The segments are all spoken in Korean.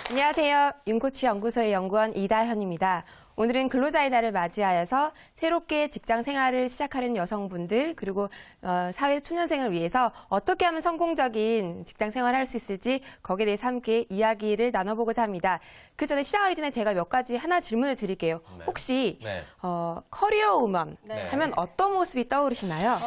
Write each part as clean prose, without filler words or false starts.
안녕하세요. 윤코치 연구소의 연구원 이다현입니다. 오늘은 근로자의 날을 맞이하여서 새롭게 직장 생활을 시작하려는 여성분들 그리고 사회 초년생을 위해서 어떻게 하면 성공적인 직장 생활을 할 수 있을지 거기에 대해서 함께 이야기를 나눠보고자 합니다. 그 전에 시작하기 전에 제가 몇 가지 하나 질문을 드릴게요. 네. 혹시 네. 커리어 우먼 네. 하면 어떤 모습이 떠오르시나요?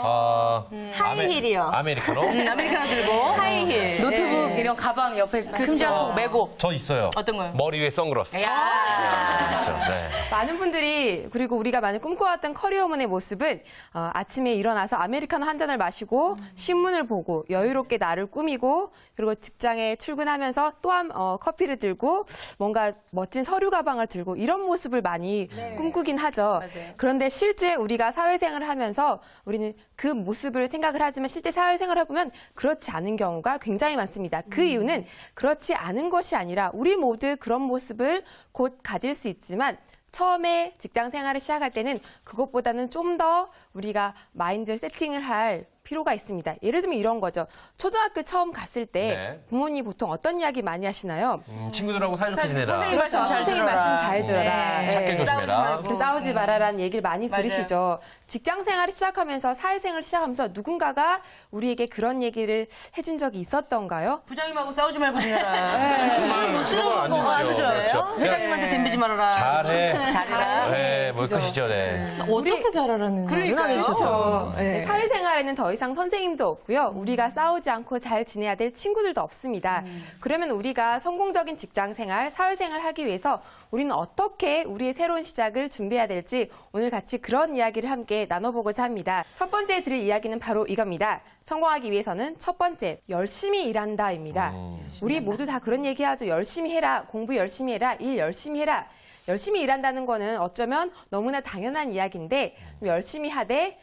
하이힐이요. 아메리카노? 아메리카노 들고 하이힐. 노트북 이런 가방 옆에 큼지않고 메고. 저 있어요. 어떤 거요? 머리 위에 선글라스. 야. 그렇죠. 네. 많은 분들이 그리고 우리가 많이 꿈꿔왔던 커리어우먼의 모습은 아침에 일어나서 아메리카노 한 잔을 마시고 신문을 보고 여유롭게 나를 꾸미고 그리고 직장에 출근하면서 또한 커피를 들고 뭔가 멋진 서류 가방을 들고 이런 모습을 많이 꿈꾸긴 하죠. 맞아요. 그런데 실제 우리가 사회생활을 하면서 우리는 그 모습을 생각을 하지만 실제 사회생활을 해보면 그렇지 않은 경우가 굉장히 많습니다. 그 이유는 그렇지 않은 것이 아니라 우리 모두 그런 모습을 곧 가질 수 있지만 처음에 직장 생활을 시작할 때는 그것보다는 좀 더 우리가 마인드 세팅을 할 필요가 있습니다. 예를 들면 이런 거죠. 초등학교 처음 갔을 때 네. 부모님 보통 어떤 이야기 많이 하시나요? 친구들하고 사이좋게 지내라. 선생님 말씀 잘 선생님 들어라. 말씀 잘 들어라. 네. 착해 예. 조심해라. 싸우지 말아라는 얘기를 많이 맞아요. 들으시죠. 직장 생활을 시작하면서 사회생활을 시작하면서 누군가가 우리에게 그런 얘기를 해준 적이 있었던가요? 부장님하고 싸우지 말고 지내라. 그걸 못 들어본 거 아주 좋아요. 회장님한테 덤비지 말아라. 잘해. 잘해라. 네, 뭐 그죠. 그 시절에. 어떻게 잘하라는 거예요? 그러니까요. 그렇죠. 네. 사회생활에는 더 이상 선생님도 없고요. 우리가 싸우지 않고 잘 지내야 될 친구들도 없습니다. 그러면 우리가 성공적인 직장생활, 사회생활을 하기 위해서 우리는 어떻게 우리의 새로운 시작을 준비해야 될지 오늘 같이 그런 이야기를 함께 나눠보고자 합니다. 첫 번째 드릴 이야기는 바로 이겁니다. 성공하기 위해서는 첫 번째, 열심히 일한다입니다. 우리 모두 다 그런 얘기하죠. 열심히 해라, 공부 열심히 해라, 일 열심히 해라. 열심히 일한다는 거는 어쩌면 너무나 당연한 이야기인데 좀 열심히 하되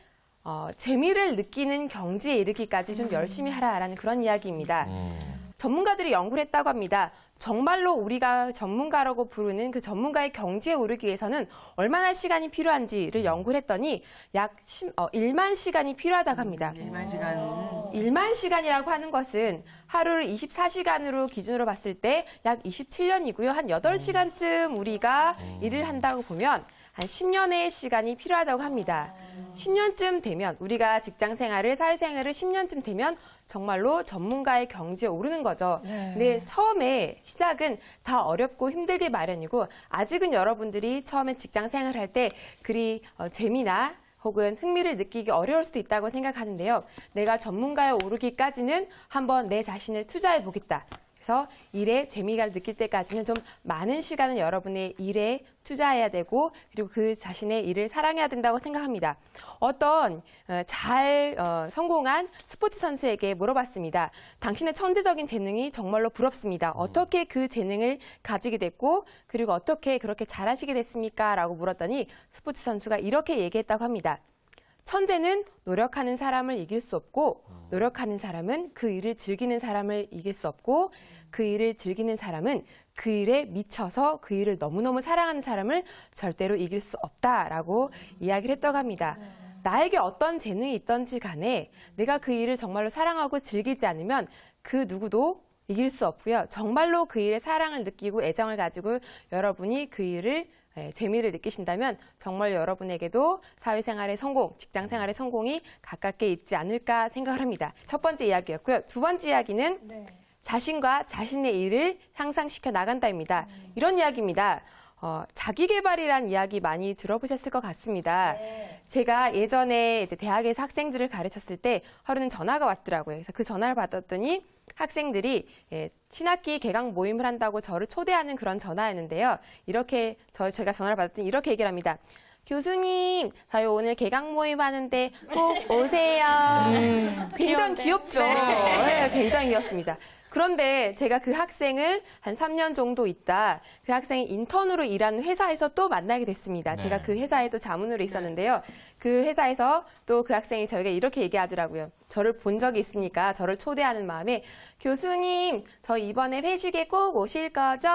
재미를 느끼는 경지에 이르기까지 좀 열심히 하라라는 그런 이야기입니다. 전문가들이 연구를 했다고 합니다. 정말로 우리가 전문가라고 부르는 그 전문가의 경지에 오르기 위해서는 얼마나 시간이 필요한지를 연구를 했더니 약 1만 시간이 필요하다고 합니다. 1만 시간. 1만 시간이라고 하는 것은 하루를 24시간으로 기준으로 봤을 때 약 27년이고요. 한 8시간쯤 우리가 일을 한다고 보면 한 10년의 시간이 필요하다고 합니다. 10년쯤 되면 우리가 직장 생활을, 사회생활을 10년쯤 되면 정말로 전문가의 경지에 오르는 거죠. 근데 처음에 시작은 다 어렵고 힘들기 마련이고 아직은 여러분들이 처음에 직장 생활을 할 때 그리 재미나 혹은 흥미를 느끼기 어려울 수도 있다고 생각하는데요. 내가 전문가에 오르기까지는 한번 내 자신을 투자해 보겠다. 그래서 일에 재미가 느낄 때까지는 좀 많은 시간을 여러분의 일에 투자해야 되고 그리고 그 자신의 일을 사랑해야 된다고 생각합니다. 어떤 성공한 스포츠 선수에게 물어봤습니다. 당신의 천재적인 재능이 정말로 부럽습니다. 어떻게 그 재능을 가지게 됐고 그리고 어떻게 그렇게 잘하시게 됐습니까? 라고 물었더니 스포츠 선수가 이렇게 얘기했다고 합니다. 천재는 노력하는 사람을 이길 수 없고 노력하는 사람은 그 일을 즐기는 사람을 이길 수 없고 그 일을 즐기는 사람은 그 일에 미쳐서 그 일을 너무너무 사랑하는 사람을 절대로 이길 수 없다라고 이야기를 했다고 합니다. 나에게 어떤 재능이 있던지 간에 내가 그 일을 정말로 사랑하고 즐기지 않으면 그 누구도 이길 수 없고요. 정말로 그 일에 사랑을 느끼고 애정을 가지고 여러분이 그 일을 재미를 느끼신다면 정말 여러분에게도 사회생활의 성공, 직장생활의 성공이 가깝게 있지 않을까 생각을 합니다. 첫 번째 이야기였고요. 두 번째 이야기는 자신과 자신의 일을 향상시켜 나간다입니다. 이런 이야기입니다. 자기계발이라는 이야기 많이 들어보셨을 것 같습니다. 제가 예전에 이제 대학에서 학생들을 가르쳤을 때 하루는 전화가 왔더라고요. 그래서 그 전화를 받았더니 학생들이 신학기 개강 모임을 한다고 저를 초대하는 그런 전화였는데요. 이렇게 제가 전화를 받았더니 이렇게 얘기를 합니다. 교수님, 저희 오늘 개강 모임 하는데 꼭 오세요. 굉장히 귀엽죠? 네, 굉장히 귀엽습니다. 그런데 제가 그 학생을 한 3년 정도 있다 그 학생이 인턴으로 일하는 회사에서 또 만나게 됐습니다. 네. 제가 그 회사에 또 자문으로 있었는데요. 그 회사에서 또 그 학생이 저에게 이렇게 얘기하더라고요. 저를 본 적이 있으니까 저를 초대하는 마음에 교수님, 저 이번에 회식에 꼭 오실 거죠?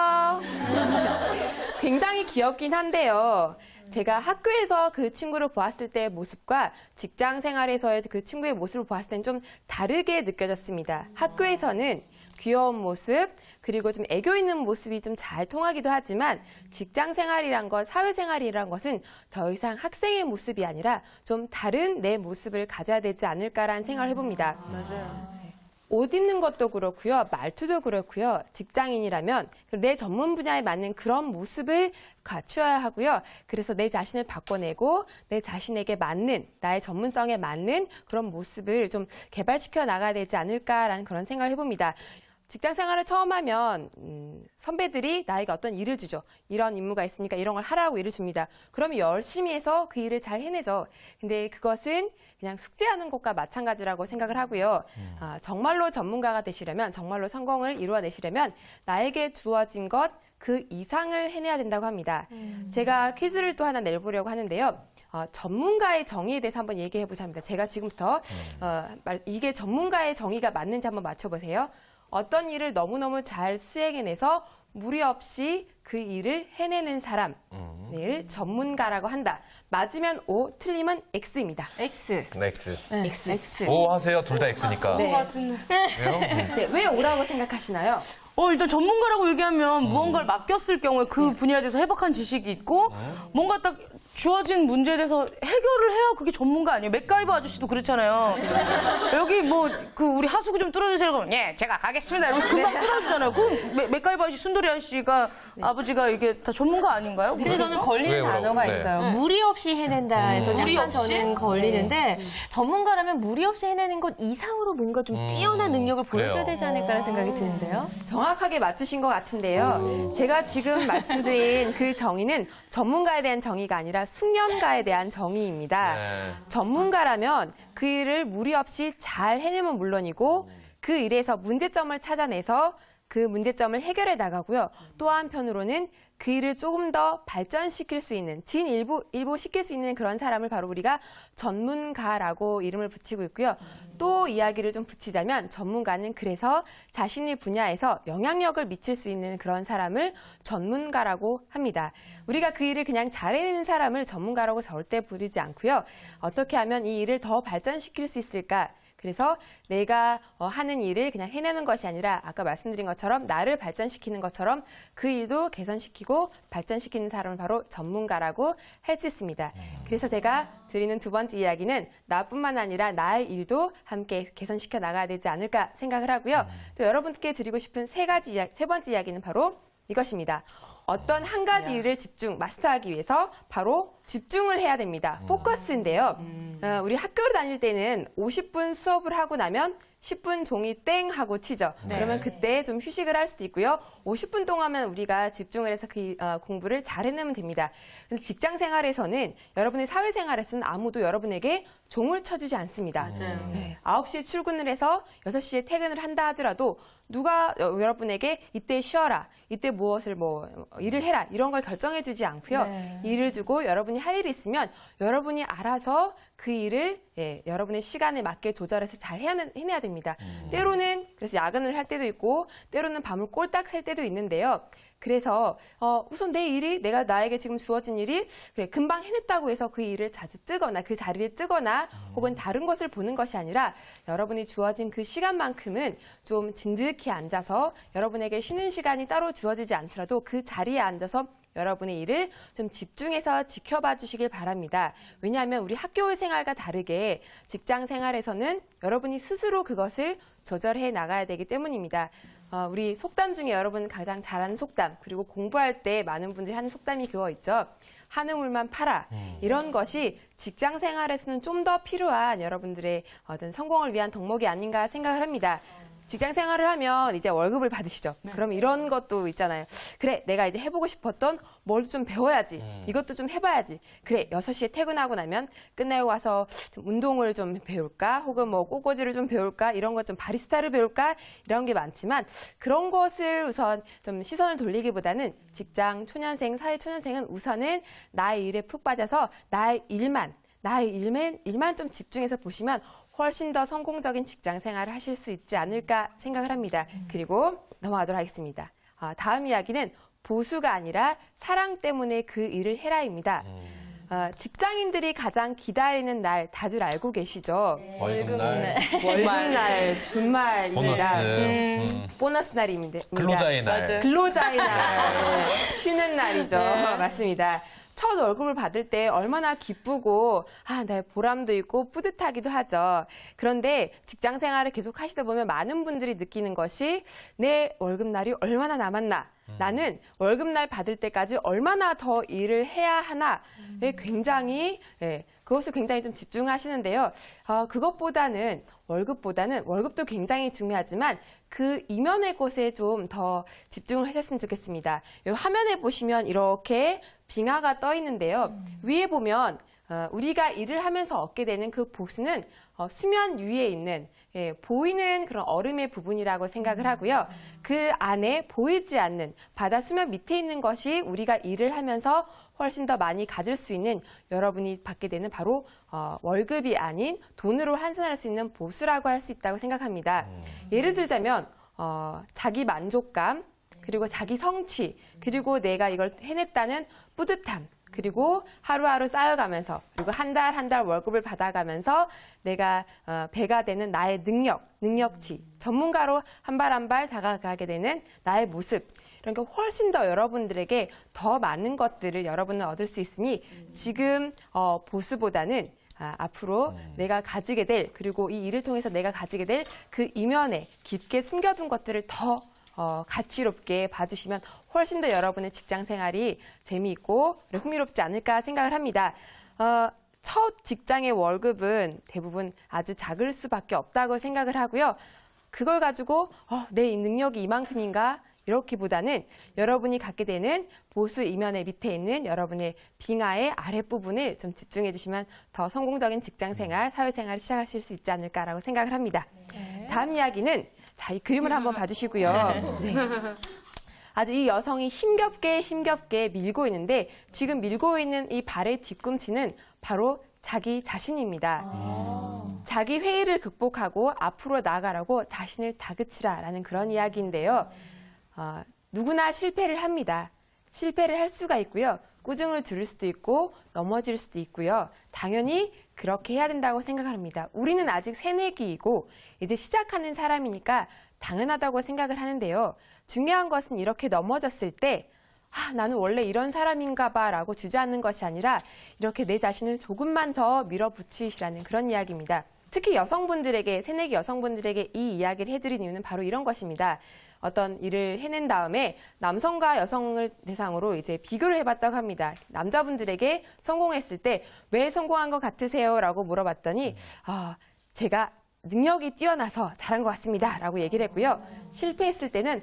굉장히 귀엽긴 한데요. 제가 학교에서 그 친구를 보았을 때의 모습과 직장 생활에서의 그 친구의 모습을 보았을 때는 좀 다르게 느껴졌습니다. 학교에서는 귀여운 모습, 그리고 좀 애교 있는 모습이 좀 잘 통하기도 하지만 직장 생활이란 것, 사회 생활이란 것은 더 이상 학생의 모습이 아니라 좀 다른 내 모습을 가져야 되지 않을까라는 생각을 해봅니다. 맞아요. 옷 입는 것도 그렇고요. 말투도 그렇고요. 직장인이라면 내 전문 분야에 맞는 그런 모습을 갖추어야 하고요. 그래서 내 자신을 바꿔내고 내 자신에게 맞는, 나의 전문성에 맞는 그런 모습을 좀 개발시켜 나가야 되지 않을까라는 그런 생각을 해봅니다. 직장 생활을 처음 하면 선배들이 나에게 어떤 일을 주죠. 이런 임무가 있으니까 이런 걸 하라고 일을 줍니다. 그러면 열심히 해서 그 일을 잘 해내죠. 근데 그것은 그냥 숙제하는 것과 마찬가지라고 생각을 하고요. 정말로 전문가가 되시려면, 정말로 성공을 이루어내시려면 나에게 주어진 것 그 이상을 해내야 된다고 합니다. 제가 퀴즈를 또 하나 내보려고 하는데요. 전문가의 정의에 대해서 한번 얘기해 보자 합니다. 제가 지금부터 이게 전문가의 정의가 맞는지 한번 맞춰보세요. 어떤 일을 너무너무 잘 수행해내서 무리 없이 그 일을 해내는 사람을 전문가라고 한다. 맞으면 O, 틀리면 X입니다. X. X. X. O 하세요. 둘 다 X니까. 네. 왜요? 네, 왜 O라고 생각하시나요? 일단 전문가라고 얘기하면 무언가를 맡겼을 경우에 그 분야에 대해서 해박한 지식이 있고 뭔가 딱 주어진 문제에 대해서 해결을 해야 그게 전문가 아니에요? 맥가이버 아저씨도 그렇잖아요. 여기 뭐 그 우리 하수구 좀 뚫어주세요. 그러면 예, 제가 가겠습니다. 이러면서 금방 뚫어주잖아요. 그럼 맥가이버 아저씨, 순돌이 아저씨가 아버지가 이게 다 전문가 아닌가요? 근데 저는 걸리는 왜 그러고? 단어가 네. 있어요. 무리 없이 해낸다 해서 무리 잠깐 없이? 저는 걸리는데 전문가라면 무리 없이 해내는 것 이상으로 뭔가 좀 뛰어난 능력을 보여줘야 그래요. 되지 않을까라는 생각이 드는데요. 정확하게 맞추신 것 같은데요. 제가 지금 말씀드린 그 정의는 전문가에 대한 정의가 아니라 숙련가에 대한 정의입니다. 네. 전문가라면 그 일을 무리 없이 잘 해내면 물론이고 그 일에서 문제점을 찾아내서 그 문제점을 해결해 나가고요. 또 한편으로는 그 일을 조금 더 발전시킬 수 있는, 진일보시킬 수 있는 그런 사람을 바로 우리가 전문가라고 이름을 붙이고 있고요. 또 이야기를 좀 붙이자면 전문가는 그래서 자신의 분야에서 영향력을 미칠 수 있는 그런 사람을 전문가라고 합니다. 우리가 그 일을 그냥 잘해내는 사람을 전문가라고 절대 부르지 않고요. 어떻게 하면 이 일을 더 발전시킬 수 있을까? 그래서 내가 하는 일을 그냥 해내는 것이 아니라 아까 말씀드린 것처럼 나를 발전시키는 것처럼 그 일도 개선시키고 발전시키는 사람을 바로 전문가라고 할 수 있습니다. 그래서 제가 드리는 두 번째 이야기는 나뿐만 아니라 나의 일도 함께 개선시켜 나가야 되지 않을까 생각을 하고요. 또 여러분께 드리고 싶은 세 번째 이야기는 바로 이것입니다. 어떤 한 가지 일을 마스터하기 위해서 바로 집중을 해야 됩니다. 포커스인데요. 우리 학교를 다닐 때는 50분 수업을 하고 나면 10분 종이 땡 하고 치죠. 그러면 그때 좀 휴식을 할 수도 있고요. 50분 동안만 우리가 집중을 해서 그 공부를 잘 해내면 됩니다. 근데 직장 생활에서는 여러분의 사회 생활에서는 아무도 여러분에게 종을 쳐주지 않습니다. 네, 9시에 출근을 해서 6시에 퇴근을 한다 하더라도 누가 여러분에게 이때 쉬어라, 이때 무엇을 일을 해라 이런 걸 결정해 주지 않고요. 일을 주고 여러분이 할 일이 있으면 여러분이 알아서 그 일을 여러분의 시간에 맞게 조절해서 잘 해내야 됩니다. 때로는 그래서 야근을 할 때도 있고 때로는 밤을 꼴딱 샐 때도 있는데요. 그래서 우선 나에게 지금 주어진 일이 그래 금방 해냈다고 해서 그 일을 자주 뜨거나 그 자리를 뜨거나 혹은 다른 것을 보는 것이 아니라 여러분이 주어진 그 시간만큼은 좀 진득히 앉아서 여러분에게 쉬는 시간이 따로 주어지지 않더라도 그 자리에 앉아서 여러분의 일을 좀 집중해서 지켜봐 주시길 바랍니다. 왜냐하면 우리 학교 생활과 다르게 직장 생활에서는 여러분이 스스로 그것을 조절해 나가야 되기 때문입니다. 우리 속담 중에 여러분 가장 잘하는 속담, 그리고 공부할 때 많은 분들이 하는 속담이 그거 있죠. 한우물만 팔아. 이런 것이 직장 생활에서는 좀 더 필요한 여러분들의 어떤 성공을 위한 덕목이 아닌가 생각을 합니다. 직장 생활을 하면 이제 월급을 받으시죠. 그럼 이런 것도 있잖아요. 그래, 내가 이제 해보고 싶었던 뭘 좀 배워야지. 이것도 좀 해봐야지. 그래, 6시에 퇴근하고 나면 끝나고 와서 좀 운동을 좀 배울까? 혹은 꽃꽂이를 좀 배울까? 이런 것 좀 바리스타를 배울까? 이런 게 많지만 그런 것을 우선 좀 시선을 돌리기보다는 직장 초년생, 사회 초년생은 우선은 나의 일에 푹 빠져서 나의 일만 좀 집중해서 보시면 훨씬 더 성공적인 직장 생활을 하실 수 있지 않을까 생각을 합니다. 그리고 넘어가도록 하겠습니다. 다음 이야기는 보수가 아니라 사랑 때문에 그 일을 해라입니다. 직장인들이 가장 기다리는 날 다들 알고 계시죠? 월급날, 월급날, 주말입니다. 보너스, 보너스 날입니다. 근로자의 날. 맞아요. 근로자의 날, 쉬는 날이죠. 맞습니다. 첫 월급을 받을 때 얼마나 기쁘고 내 보람도 있고 뿌듯하기도 하죠. 그런데 직장 생활을 계속 하시다 보면 많은 분들이 느끼는 것이 내 월급날이 얼마나 남았나, 나는 월급날 받을 때까지 얼마나 더 일을 해야 하나에 굉장히 그것을 굉장히 좀 집중하시는데요. 그것보다는 월급도 굉장히 중요하지만 그 이면의 것에 좀 더 집중을 하셨으면 좋겠습니다. 이 화면에 보시면 이렇게 빙하가 떠 있는데요. 위에 보면 우리가 일을 하면서 얻게 되는 그 보수는 수면 위에 있는 보이는 그런 얼음의 부분이라고 생각을 하고요. 그 안에 보이지 않는 바다 수면 밑에 있는 것이 우리가 일을 하면서 훨씬 더 많이 가질 수 있는 여러분이 받게 되는 바로 월급이 아닌 돈으로 환산할 수 있는 보수라고 할 수 있다고 생각합니다. 예를 들자면 자기 만족감, 그리고 자기 성취, 그리고 내가 이걸 해냈다는 뿌듯함, 그리고 하루하루 쌓여가면서, 그리고 한 달 월급을 받아가면서 내가 배가 되는 나의 능력치, 전문가로 한 발 한 발 다가가게 되는 나의 모습, 이런 게 훨씬 더 여러분들에게 더 많은 것들을 여러분은 얻을 수 있으니 지금 보수보다는 앞으로 내가 가지게 될, 그리고 이 일을 통해서 내가 가지게 될 그 이면에 깊게 숨겨둔 것들을 더 가치롭게 봐주시면 훨씬 더 여러분의 직장 생활이 재미있고 흥미롭지 않을까 생각을 합니다. 첫 직장의 월급은 대부분 아주 작을 수밖에 없다고 생각을 하고요. 그걸 가지고 내 능력이 이만큼인가? 이렇기보다는 여러분이 갖게 되는 보수 이면의 밑에 있는 여러분의 빙하의 아랫부분을 좀 집중해 주시면 더 성공적인 직장생활, 사회생활을 시작하실 수 있지 않을까라고 생각을 합니다. 다음 이야기는 이 그림을 한번 봐주시고요. 네. 아주 이 여성이 힘겹게 밀고 있는데 지금 밀고 있는 이 발의 뒤꿈치는 바로 자기 자신입니다. 자기 회의를 극복하고 앞으로 나아가라고 자신을 다그치라라는 그런 이야기인데요. 누구나 실패를 합니다. 실패를 할 수가 있고요. 꾸중을 들을 수도 있고 넘어질 수도 있고요. 당연히 그렇게 해야 된다고 생각합니다. 우리는 아직 새내기이고 이제 시작하는 사람이니까 당연하다고 생각을 하는데요. 중요한 것은 이렇게 넘어졌을 때 나는 원래 이런 사람인가 봐 라고 주저앉는 것이 아니라 이렇게 내 자신을 조금만 더 밀어붙이시라는 그런 이야기입니다. 특히 여성분들에게, 새내기 여성분들에게 이 이야기를 해드린 이유는 바로 이런 것입니다. 어떤 일을 해낸 다음에 남성과 여성을 대상으로 이제 비교를 해봤다고 합니다. 남자분들에게 성공했을 때 왜 성공한 것 같으세요? 라고 물어봤더니 제가 능력이 뛰어나서 잘한 것 같습니다. 라고 얘기를 했고요. 실패했을 때는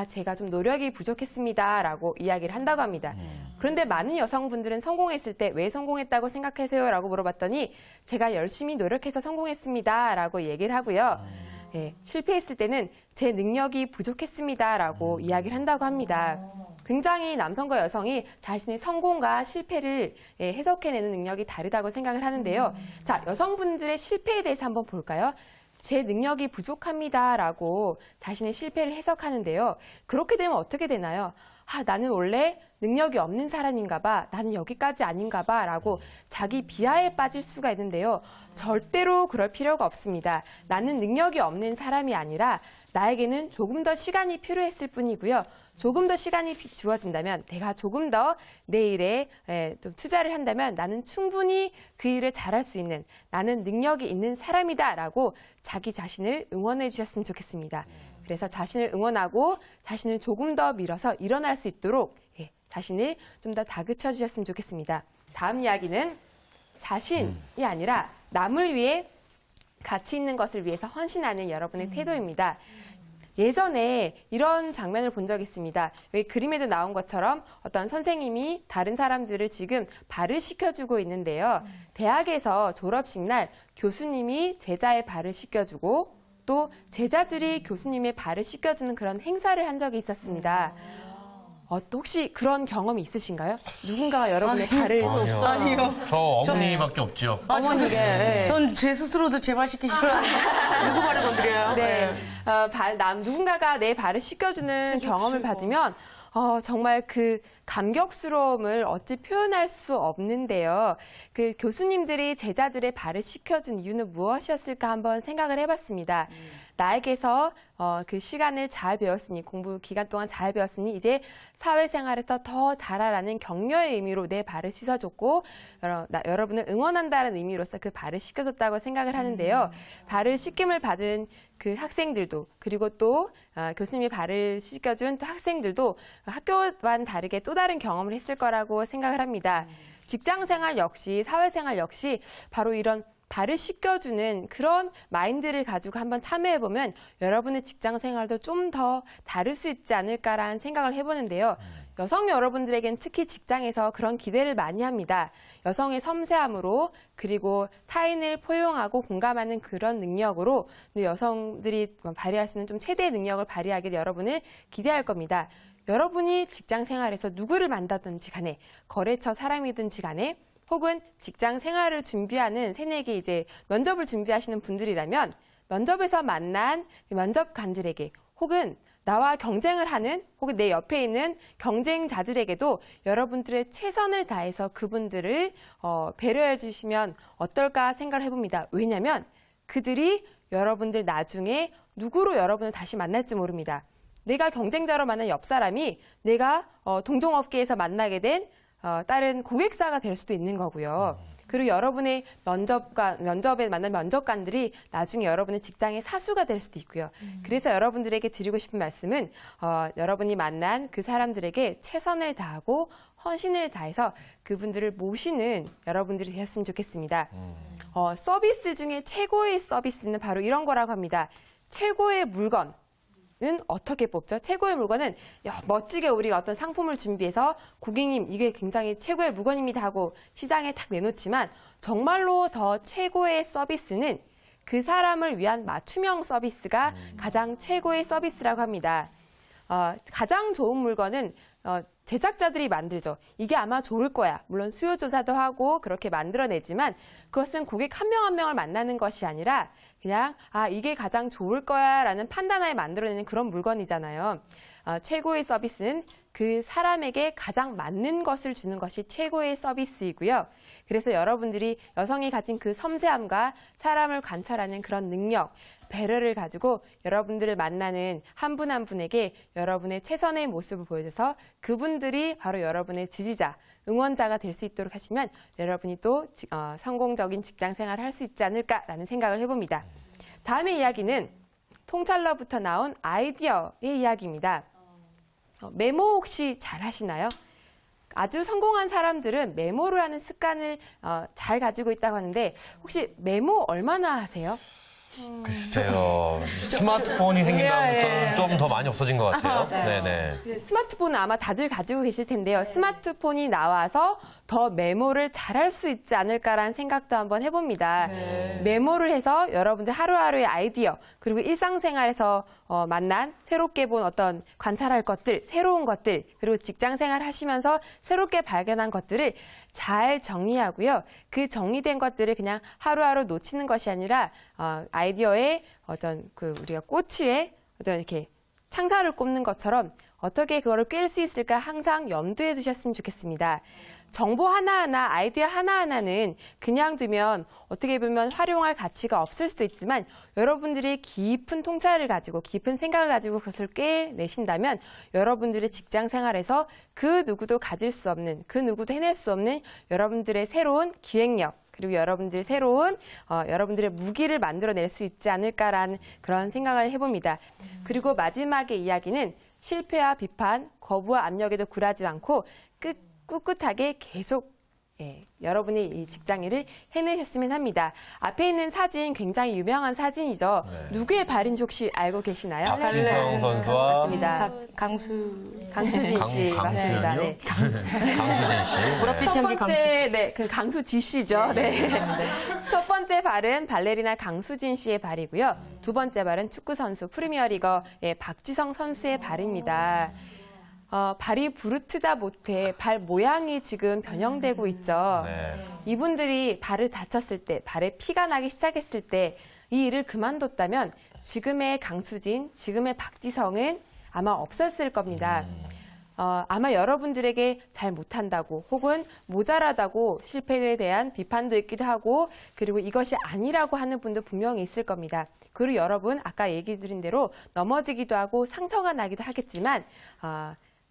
제가 좀 노력이 부족했습니다. 라고 이야기를 한다고 합니다. 그런데 많은 여성분들은 성공했을 때 왜 성공했다고 생각하세요? 라고 물어봤더니 제가 열심히 노력해서 성공했습니다. 라고 얘기를 하고요. 실패했을 때는 제 능력이 부족했습니다. 라고 이야기를 한다고 합니다. 굉장히 남성과 여성이 자신의 성공과 실패를 해석해내는 능력이 다르다고 생각을 하는데요. 자, 여성분들의 실패에 대해서 한번 볼까요? 제 능력이 부족합니다. 라고 자신의 실패를 해석하는데요. 그렇게 되면 어떻게 되나요? 나는 원래 능력이 없는 사람인가 봐. 나는 여기까지 아닌가 봐. 라고 자기 비하에 빠질 수가 있는데요. 절대로 그럴 필요가 없습니다. 나는 능력이 없는 사람이 아니라 나에게는 조금 더 시간이 필요했을 뿐이고요. 조금 더 시간이 주어진다면, 내가 조금 더 내 일에 좀 투자를 한다면 나는 충분히 그 일을 잘할 수 있는, 나는 능력이 있는 사람이다 라고 자기 자신을 응원해 주셨으면 좋겠습니다. 그래서 자신을 응원하고 자신을 조금 더 밀어서 일어날 수 있도록 자신을 좀 더 다그쳐 주셨으면 좋겠습니다. 다음 이야기는 자신이 아니라 남을 위해 가치 있는 것을 위해서 헌신하는 여러분의 태도입니다. 예전에 이런 장면을 본 적이 있습니다. 여기 그림에도 나온 것처럼 어떤 선생님이 다른 사람들을 지금 발을 씻겨주고 있는데요. 대학에서 졸업식 날 교수님이 제자의 발을 씻겨주고 또 제자들이 교수님의 발을 씻겨주는 그런 행사를 한 적이 있었습니다. 혹시 그런 경험이 있으신가요? 누군가가 여러분의 발을 아니요. 저 어머니밖에 없죠. 어머니게 전 제 스스로도 제 발 씻기 싫어요. 누구 발을 건드려요? 네. 누군가가 내 발을 씻겨주는 경험을 받으면 정말 그 감격스러움을 어찌 표현할 수 없는데요. 그 교수님들이 제자들의 발을 씻겨준 이유는 무엇이었을까 한번 생각을 해봤습니다. 나에게서 그 시간을 잘 배웠으니, 공부 기간 동안 잘 배웠으니 이제 사회생활에서 더 잘하라는 격려의 의미로 내 발을 씻어줬고 여러분을 응원한다는 의미로서 그 발을 씻겨줬다고 생각을 하는데요. 발을 씻김을 받은 그 학생들도, 그리고 또 교수님이 발을 씻겨준 또 학생들도 학교와는 다르게 또 다른 경험을 했을 거라고 생각을 합니다. 직장생활 역시, 사회생활 역시 바로 이런 발을 씻겨주는 그런 마인드를 가지고 한번 참여해보면 여러분의 직장생활도 좀 더 다를 수 있지 않을까라는 생각을 해보는데요. 여성 여러분들에겐 특히 직장에서 그런 기대를 많이 합니다. 여성의 섬세함으로, 그리고 타인을 포용하고 공감하는 그런 능력으로 여성들이 발휘할 수 있는 좀 최대의 능력을 발휘하길 여러분을 기대할 겁니다. 여러분이 직장 생활에서 누구를 만나든지 간에, 거래처 사람이든지 간에, 혹은 직장 생활을 준비하는 새내기 이제 면접을 준비하시는 분들이라면 면접에서 만난 면접관들에게, 혹은 나와 경쟁을 하는, 혹은 내 옆에 있는 경쟁자들에게도 여러분들의 최선을 다해서 그분들을 배려해 주시면 어떨까 생각을 해봅니다. 왜냐하면 그들이 여러분들 나중에 누구로 여러분을 다시 만날지 모릅니다. 내가 경쟁자로 만난 옆 사람이 내가 동종업계에서 만나게 된 다른 고객사가 될 수도 있는 거고요. 그리고 여러분의 면접에 만난 면접관들이 나중에 여러분의 직장의 사수가 될 수도 있고요. 그래서 여러분들에게 드리고 싶은 말씀은 여러분이 만난 그 사람들에게 최선을 다하고 헌신을 다해서 그분들을 모시는 여러분들이 되었으면 좋겠습니다. 서비스 중에 최고의 서비스는 바로 이런 거라고 합니다. 최고의 물건. 는 어떻게 뽑죠? 최고의 물건은 멋지게 우리가 어떤 상품을 준비해서 고객님 이게 굉장히 최고의 물건입니다 하고 시장에 탁 내놓지만 정말로 더 최고의 서비스는 그 사람을 위한 맞춤형 서비스가 가장 최고의 서비스라고 합니다. 가장 좋은 물건은 제작자들이 만들죠. 이게 아마 좋을 거야. 물론 수요 조사도 하고 그렇게 만들어내지만 그것은 고객 한 명 한 명을 만나는 것이 아니라 그냥 이게 가장 좋을 거야 라는 판단하에 만들어내는 그런 물건이잖아요. 최고의 서비스는 그 사람에게 가장 맞는 것을 주는 것이 최고의 서비스이고요. 그래서 여러분들이 여성이 가진 그 섬세함과 사람을 관찰하는 그런 능력, 배려를 가지고 여러분들을 만나는 한 분 한 분에게 여러분의 최선의 모습을 보여줘서 그분들이 바로 여러분의 지지자, 응원자가 될 수 있도록 하시면 여러분이 또 성공적인 직장 생활을 할 수 있지 않을까라는 생각을 해봅니다. 다음의 이야기는 통찰러부터 나온 아이디어의 이야기입니다. 메모 혹시 잘 하시나요? 아주 성공한 사람들은 메모를 하는 습관을 잘 가지고 있다고 하는데 혹시 메모 얼마나 하세요? 글쎄요. 스마트폰이 생긴 다음부터는 좀 더 많이 없어진 것 같아요. 네네. 스마트폰은 아마 다들 가지고 계실 텐데요. 스마트폰이 나와서 더 메모를 잘할 수 있지 않을까라는 생각도 한번 해봅니다. 메모를 해서 여러분들 하루하루의 아이디어, 그리고 일상생활에서 만난 새롭게 본 어떤 관찰할 것들, 새로운 것들, 그리고 직장생활 하시면서 새롭게 발견한 것들을 잘 정리하고요. 그 정리된 것들을 그냥 하루하루 놓치는 것이 아니라 아이디어의 어떤 우리가 꼬치에 어떤 이렇게 창살을 꼽는 것처럼 어떻게 그거를 꿰일 수 있을까 항상 염두에 두셨으면 좋겠습니다. 정보 하나하나, 아이디어 하나하나는 그냥 두면 어떻게 보면 활용할 가치가 없을 수도 있지만 여러분들이 깊은 통찰을 가지고 깊은 생각을 가지고 그것을 꿰내신다면 여러분들의 직장 생활에서 그 누구도 가질 수 없는, 그 누구도 해낼 수 없는 여러분들의 새로운 기획력, 그리고 여러분들의 새로운 여러분들의 무기를 만들어낼 수 있지 않을까라는 그런 생각을 해봅니다. 그리고 마지막의 이야기는 실패와 비판, 거부와 압력에도 굴하지 않고 꿋꿋하게 계속 여러분이 이 직장 일을 해내셨으면 합니다. 앞에 있는 사진 굉장히 유명한 사진이죠. 네. 누구의 발인지 혹시 알고 계시나요? 박지성 선수와 맞습니다. 강수진 씨 맞습니다. 네. 강수진 씨. 첫 경기 번째 그 강수지 씨죠. 네. 첫 번째 발은 발레리나 강수진 씨의 발이고요. 두 번째 발은 축구 선수 프리미어리거의 박지성 선수의 발입니다. 발이 부르트다 못해 발 모양이 지금 변형되고 있죠. 네. 이분들이 발을 다쳤을 때, 발에 피가 나기 시작했을 때 이 일을 그만뒀다면 지금의 강수진, 지금의 박지성은 아마 없었을 겁니다. 아마 여러분들에게 잘 못한다고 혹은 모자라다고 실패에 대한 비판도 있기도 하고 그리고 이것이 아니라고 하는 분도 분명히 있을 겁니다. 그리고 여러분 아까 얘기 드린 대로 넘어지기도 하고 상처가 나기도 하겠지만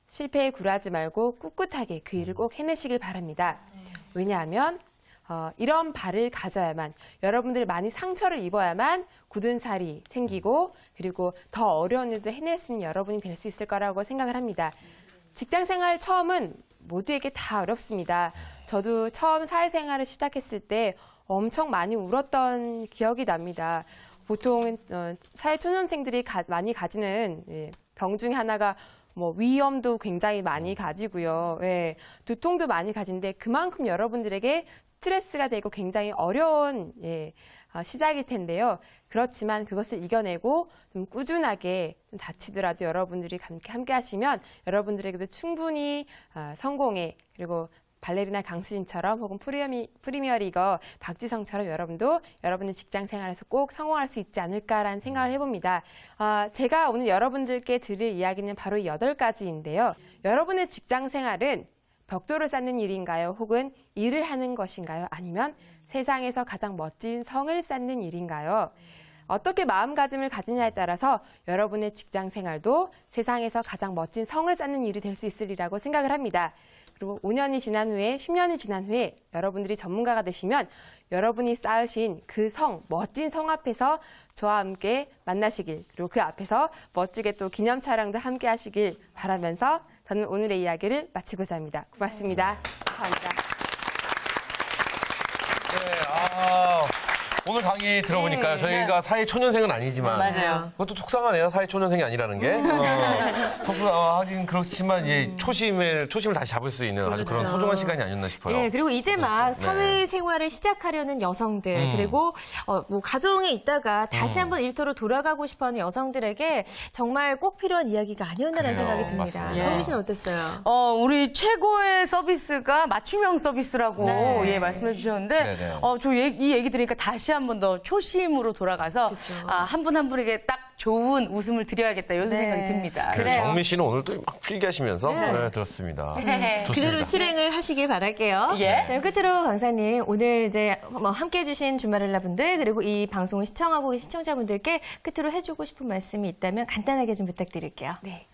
실패에 굴하지 말고 꿋꿋하게 그 일을 꼭 해내시길 바랍니다. 왜냐하면 이런 발을 가져야만 여러분들이 많이 상처를 입어야만 굳은 살이 생기고 그리고 더 어려운 일도 해낼 수 있는 여러분이 될 수 있을 거라고 생각을 합니다. 직장생활 처음은 모두에게 다 어렵습니다. 저도 처음 사회생활을 시작했을 때 엄청 많이 울었던 기억이 납니다. 보통 사회초년생들이 많이 가지는 병 중에 하나가 뭐 위염도 굉장히 많이 가지고요. 예, 두통도 많이 가진데 그만큼 여러분들에게 스트레스가 되고 굉장히 어려운 시작일 텐데요. 그렇지만 그것을 이겨내고 좀 꾸준하게 좀 다치더라도 여러분들이 함께 하시면 여러분들에게도 충분히 성공에 그리고 발레리나 강수진처럼 혹은 프리미어리거 박지성처럼 여러분도 여러분의 직장 생활에서 꼭 성공할 수 있지 않을까라는 생각을 해봅니다. 제가 오늘 여러분들께 드릴 이야기는 바로 8가지인데요. 여러분의 직장 생활은 벽돌을 쌓는 일인가요? 혹은 일을 하는 것인가요? 아니면 세상에서 가장 멋진 성을 쌓는 일인가요? 어떻게 마음가짐을 가지냐에 따라서 여러분의 직장 생활도 세상에서 가장 멋진 성을 쌓는 일이 될 수 있으리라고 생각을 합니다. 그리고 5년이 지난 후에 10년이 지난 후에 여러분들이 전문가가 되시면 여러분이 쌓으신 그 성, 멋진 성 앞에서 저와 함께 만나시길 그리고 그 앞에서 멋지게 또 기념 촬영도 함께 하시길 바라면서 저는 오늘의 이야기를 마치고자 합니다. 고맙습니다. 감사합니다. 네, 오늘 강의 들어보니까 저희가 사회초년생은 아니지만 맞아요. 그것도 속상하네요. 사회초년생이 아니라는 게. 속상하긴 그렇지만 초심을 다시 잡을 수 있는 아주 그런 소중한 시간이 아니었나 싶어요. 예, 그리고 이제 막 네. 사회생활을 시작하려는 여성들 그리고 뭐 가정에 있다가 다시 한번 일터로 돌아가고 싶어하는 여성들에게 정말 꼭 필요한 이야기가 아니었나라는 그래요. 생각이 듭니다. 맞습니다. 정민 씨는 어땠어요? 우리 최고의 서비스가 맞춤형 서비스라고 네. 말씀해 주셨는데, 네네. 저 이 얘기 들으니까 다시 한 번 더 초심으로 돌아가서 한 분 한 분에게 딱 좋은 웃음을 드려야겠다 이런 생각이 듭니다. 그래요. 정민 씨는 오늘 또 막 필기하시면서 들었습니다. 좋습니다. 그대로 실행을 하시길 바랄게요. 예. 자, 끝으로 강사님 오늘 이제 함께해 주신 주말일라 분들 그리고 이 방송을 시청하고 계신 시청자분들께 끝으로 해주고 싶은 말씀이 있다면 간단하게 좀 부탁드릴게요. 네.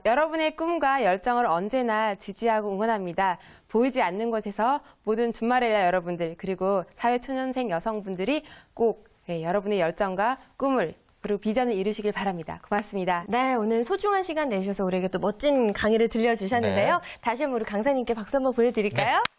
여러분의 꿈과 열정을 언제나 지지하고 응원합니다. 보이지 않는 곳에서 모든 주말일라 여러분들 그리고 사회초년생 여성분들이 꼭 여러분의 열정과 꿈을 그리고 비전을 이루시길 바랍니다. 고맙습니다. 네, 오늘 소중한 시간 내주셔서 우리에게 또 멋진 강의를 들려주셨는데요. 네. 다시 한번 우리 강사님께 박수 한번 보내드릴까요? 네.